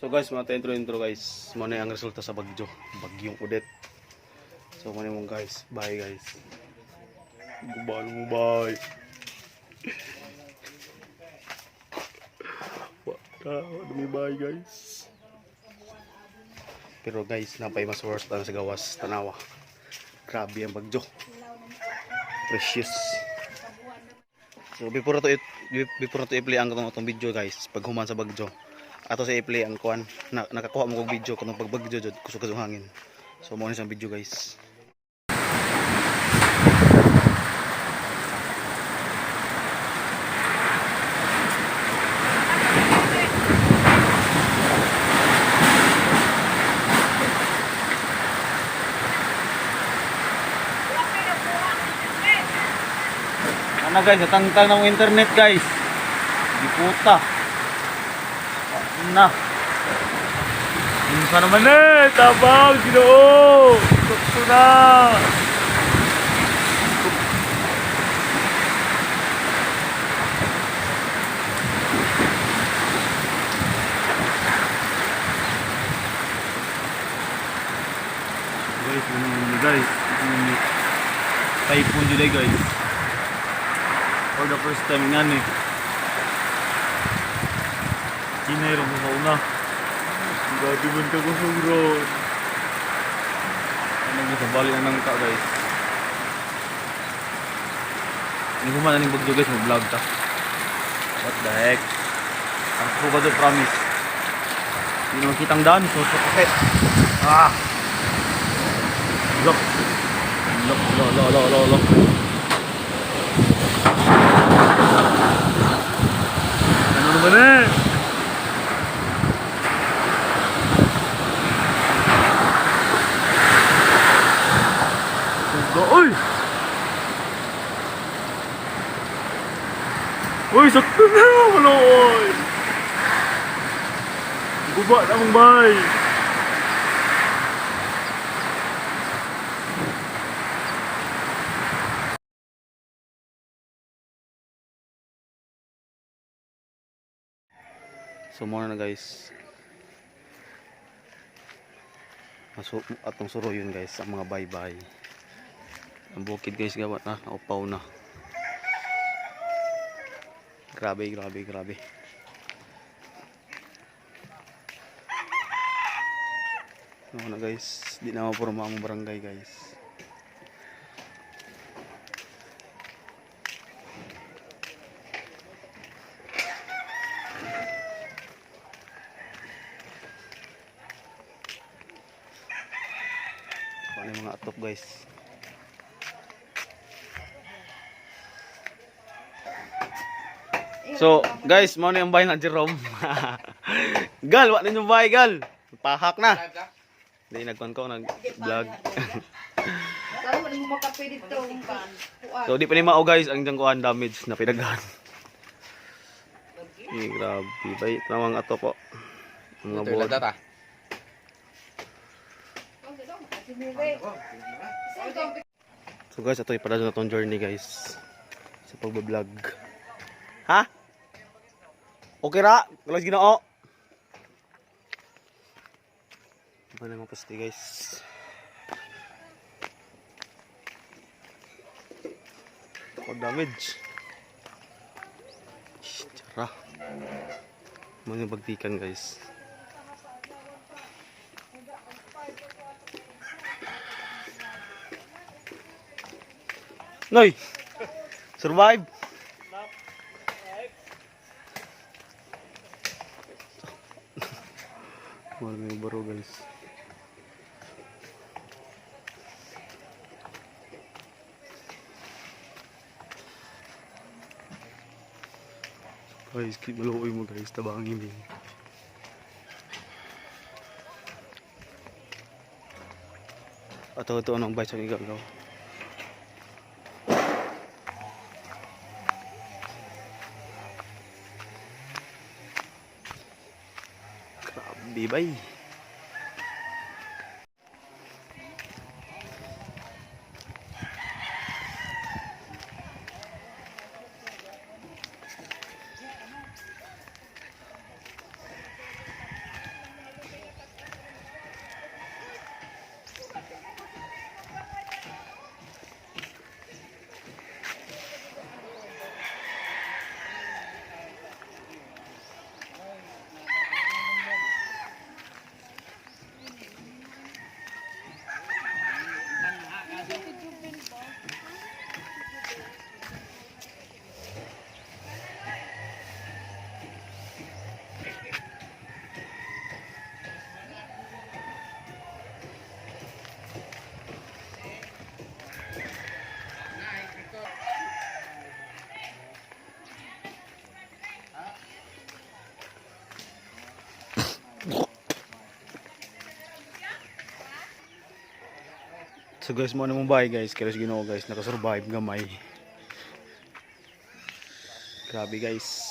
So guys, mga intro guys. Muna ang resulta sa bagyong Odette. So muna mong guys, bye guys. Bye. Dumi bye guys. Pero guys, napay mas worst lang sa gawas Tanawa. Grabe ang bagyo. Precious. So before to i-play ang itong video guys, pag human sa bagyo. Ato sa i-play ang kuan, nakakuha mo kong video kung pagbagyo jud kusog sa hangin. So mo ni sa video guys. Ano guys, natangtang ng internet guys. Di puta. Na. Minsan naman tabang Ginoo. Tukso na. Guys, typhoon today guys. For the first time nga ni. Kinayro ko sa una. Grabe man ka kung sugron. Ano mo sa bali na nangka guys. Hindi ko man naning bagyo guys, mag-vlog ta. What the heck. Ako ba to promise. Hindi naman kitang daan, so sakit. Look. Ano naman eh? Uy! Uy, sakto na! Wala oy! Guba na mong bay! So muna na guys. Atong suro yun guys, ang mga bye-bye. Ang bukid guys gawat na, naupaw na. Grabe. Ano na guys, di na mapurma ang barangay guys. Ano yung mga atop guys. So guys, mo na yung bahay na Jerome. Gal, wala na yung bahay gal. Pahak na. Hindi, nag-vlog. So di pa ni mao guys, ang diyang kuhan damage na pinagdahan. Grabe, bay. Tamang ato po. Mga board. So guys, ito ipadala na itong journey guys. Sa pagbablog. Ha? Okay ra? Kalas Ginoo. Ano na mga pasti guys. Ako damage. Tara. Mga bagtikan guys. Noy! Survive! Wala may baro guys. Guys, keep maluoy mo guys, tabangin din. Ito anong bite sa igagaw. Grabe bay. So guys, mo na mong bahay guys. Kaya Ginoo guys, nakasurvive gamay. Grabe guys.